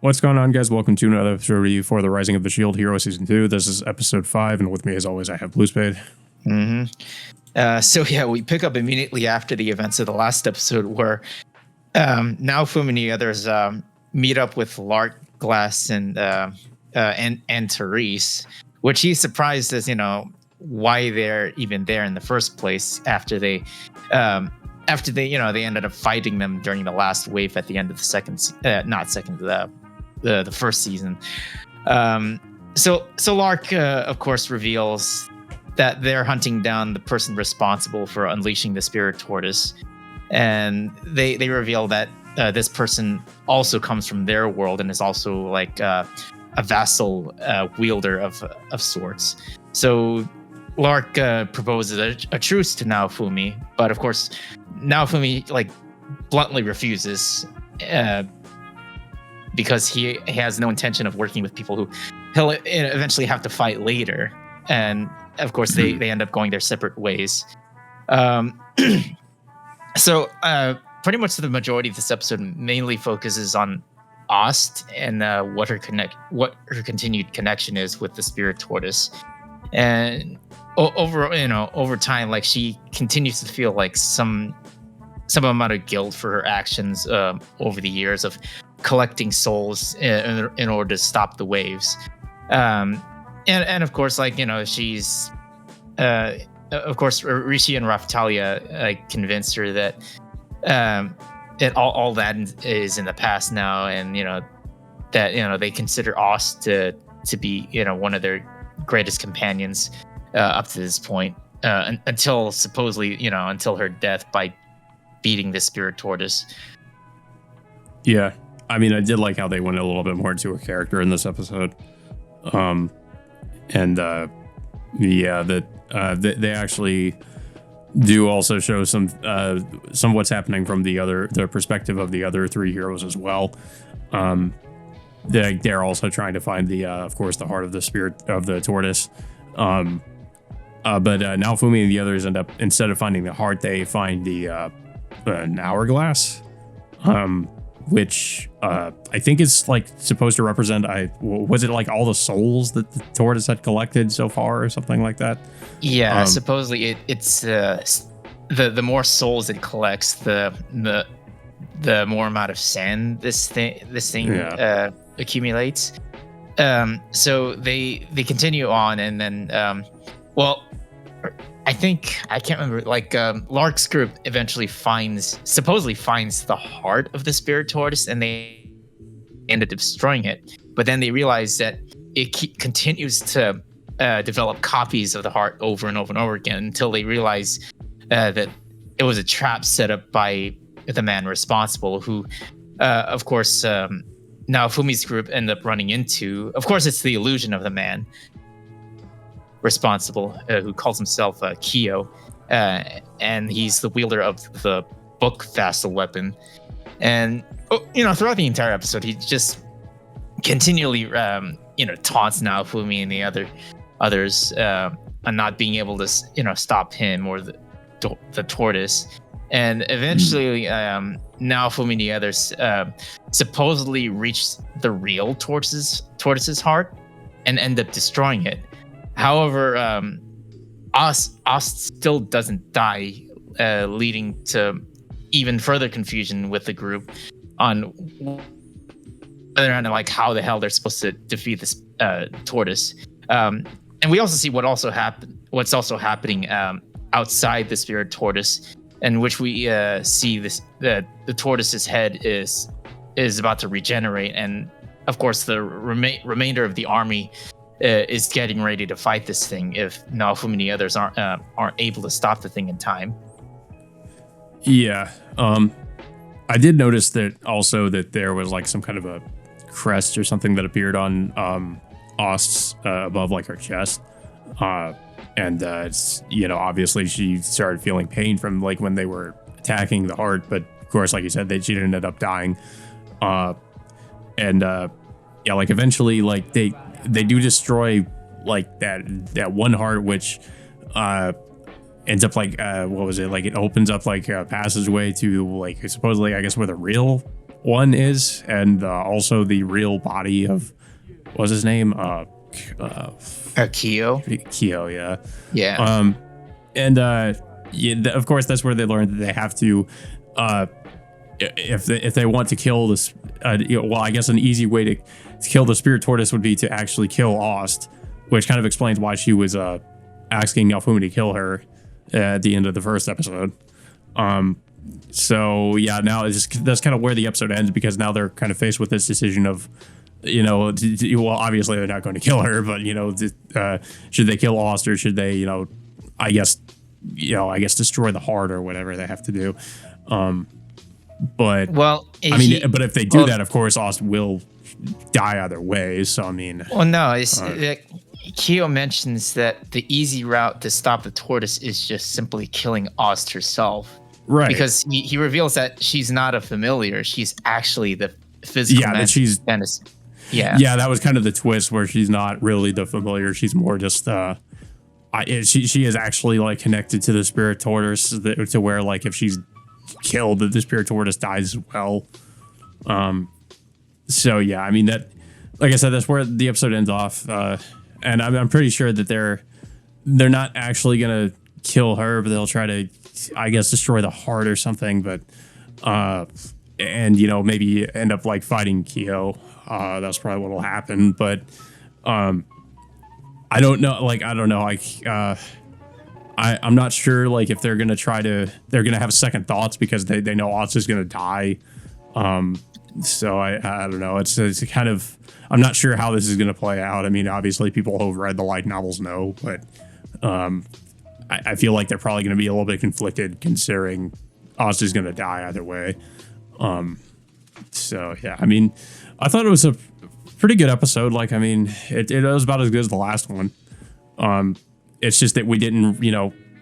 What's going on, guys? Welcome to another episode review for The Rising of the Shield Hero Season 2. This is episode 5, and with me, as always, I have Blue Spade. We pick up immediately after the events of the last episode where Naofumi and the others meet up with Lark, Glass, and Therese, which he's surprised as, why they're even there in the first place after they ended up fighting them during the last wave at the end of the first season. So Lark, of course, reveals that they're hunting down the person responsible for unleashing the spirit tortoise, and they reveal that this person also comes from their world and is also like a vassal wielder of sorts. So Lark proposes a truce to Naofumi, but of course Naofumi bluntly refuses, because he has no intention of working with people who he'll eventually have to fight later. And of course, they end up going their separate ways. So pretty much the majority of this episode mainly focuses on Ost and what her continued connection is with the spirit tortoise. And over time, she continues to feel like some amount of guilt for her actions over the years of collecting souls in order to stop the waves. And of course, she's of course Rishi and Raphtalia convinced her that all that is in the past now, and that they consider Ost to be one of their greatest companions up to this point, until supposedly until her death by beating the spirit tortoise. Yeah, I mean, I did like how they went a little bit more into her character in this episode. They actually do also show some what's happening from the perspective of the other three heroes as well. They're also trying to find of course, the heart of the spirit of the tortoise. But Naofumi and the others end up, instead of finding the heart, they find an hourglass, which I think is supposed to represent, was it all the souls that the tortoise had collected so far or something like that? Yeah, supposedly it's the more souls it collects, the more amount of sand this thing accumulates. So they continue on, and then I can't remember. Lark's group eventually supposedly finds the heart of the spirit tortoise, and they ended up destroying it. But then they realize that it continues to develop copies of the heart over and over and over again, until they realize that it was a trap set up by the man responsible, who, of course, Naofumi's group end up running into. Of course, it's the illusion of the man responsible, who calls himself Kyo, and he's the wielder of the book vassal weapon. And throughout the entire episode, he just continually taunts Naofumi and the others on not being able to stop him or the tortoise. And eventually Naofumi and the others supposedly reach the real tortoise's heart and end up destroying it. However, Ost still doesn't die, leading to even further confusion with the group on whether or not how the hell they're supposed to defeat this tortoise. And we also see what's also happening outside the spirit tortoise, in which we see the tortoise's head is about to regenerate, and of course the remainder of the army is getting ready to fight this thing if Naofumi and the others aren't able to stop the thing in time. Yeah, I did notice that also that there was some kind of a crest or something that appeared on Ost's above her chest, and obviously she started feeling pain from when they were attacking the heart, but of course, like you said, she ended up dying, eventually they do destroy that one heart, which ends up what was it? It opens up a passageway to supposedly, I guess, where the real one is, and also the real body of what's his name? Kyo. Kyo, yeah. Yeah. And of course, that's where they learned that they have to, if they want to kill this, well, I guess an easy way to kill the spirit tortoise would be to actually kill Ost, which kind of explains why she was asking Naofumi to kill her at the end of the first episode. So yeah, now that's kind of where the episode ends, because now they're kind of faced with this decision of, well, obviously they're not going to kill her, but should they kill Ost, or should they, I guess destroy the heart or whatever they have to do. But well, but if they do that, of course, Ost will die either way. So I mean, well, no, Kyo mentions that the easy route to stop the tortoise is just simply killing Ost herself. Right. Because he reveals that she's not a familiar; she's actually the physical. Yeah, that she's. Yeah. Yeah, that was kind of the twist, where she's not really the familiar. She's more just she is actually like connected to the spirit tortoise, to where like if she's killed, the spirit tortoise dies as well. So yeah, I mean, that, like I said, that's where the episode ends off. And I'm pretty sure that they're not actually gonna kill her, but they'll try to, I guess, destroy the heart or something. But and maybe end up like fighting Kyo. That's probably what will happen. But I don't know. Like, I don't know. I'm not sure. Like, if they're gonna they're gonna have second thoughts because they know Oz is gonna die. So I don't know. It's kind of, I'm not sure how this is gonna play out. I mean, obviously people who've read the light novels know, but I feel like they're probably gonna be a little bit conflicted, considering Oz is gonna die either way. So yeah, I mean, I thought it was a pretty good episode. Like, I mean, it was about as good as the last one. It's just that we didn't,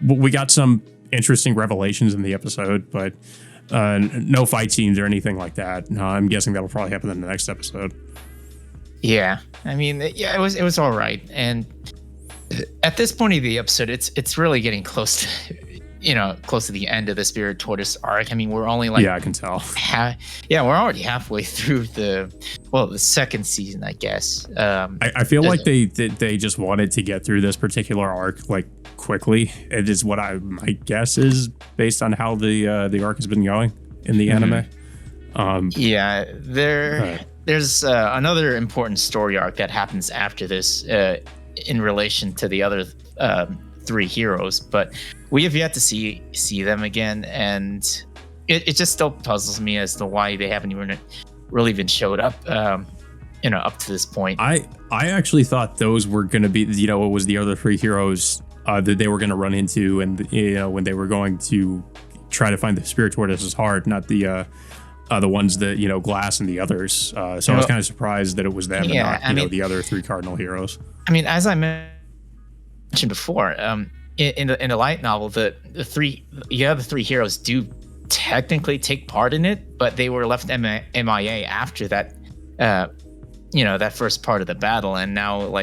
we got some interesting revelations in the episode, but no fight scenes or anything like that. I'm guessing that'll probably happen in the next episode. Yeah, I mean, yeah, it was all right. And at this point of the episode, it's really getting close to, close to the end of the Spirit Tortoise arc. I mean, we're only like, yeah, I can tell. We're already halfway through the second season, I guess. I feel like they just wanted to get through this particular arc like quickly. It is what my guess is, based on how the arc has been going in the anime. There's another important story arc that happens after this in relation to the other three heroes, but we have yet to see them again, and it just still puzzles me as to why they haven't even really been showed up up to this point. I actually thought those were going to be, it was the other three heroes that they were going to run into, and when they were going to try to find the Spirit Tortoise's heart, not the ones that, Glass and the others. So I was kind of surprised that it was them and not the other three cardinal heroes. I mean, as I mentioned before, in the light novel, the three heroes do technically take part in it, but they were left MIA after that, that first part of the battle, and now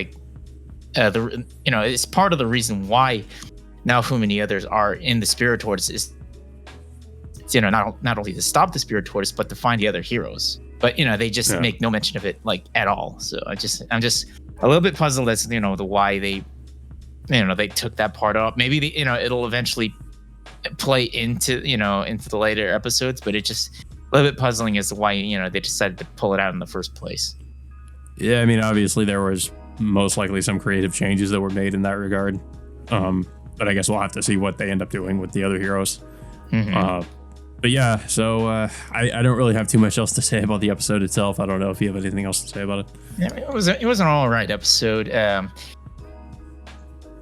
it's part of the reason why Naofumi and the others are in the Spirit Tortoise is, not only to stop the Spirit Tortoise, but to find the other heroes. But they just make no mention of it at all. So I'm just a little bit puzzled as the why they took that part off. Maybe it'll eventually play into the later episodes, but it's just a little bit puzzling as to why they decided to pull it out in the first place. Yeah, I mean, obviously there was most likely some creative changes that were made in that regard, but I guess we'll have to see what they end up doing with the other heroes. But yeah, so I don't really have too much else to say about the episode itself. I don't know if you have anything else to say about it. Yeah, it was an all right episode.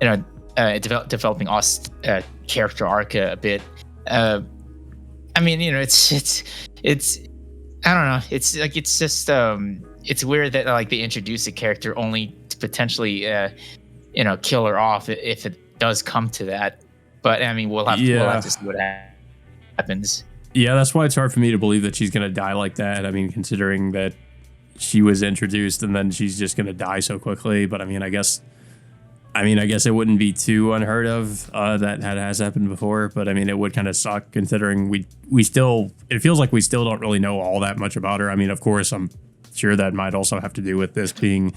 Developing Ost's character arc a bit. I mean, it's I don't know. It's like, it's just it's weird that like they introduce a character only to potentially kill her off if it does come to that. But I mean, we'll have to see what happens. Yeah, that's why it's hard for me to believe that she's gonna die like that. I mean, considering that she was introduced and then she's just gonna die so quickly. But I mean, I guess I mean, I guess it wouldn't be too unheard of that has happened before, but I mean, it would kind of suck considering we still, it feels like we still don't really know all that much about her. I mean, of course, I'm sure that might also have to do with this being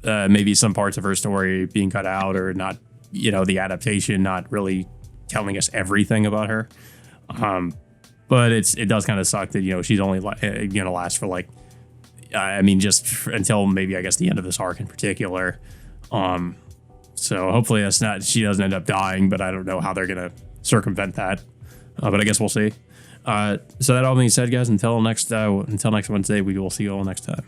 maybe some parts of her story being cut out or not, the adaptation not really telling us everything about her. But it does kind of suck that, she's only going to last for like, I mean, just until maybe, I guess, the end of this arc in particular. So hopefully she doesn't end up dying, but I don't know how they're going to circumvent that. But I guess we'll see. So that all being said, guys, until next Wednesday, we will see you all next time.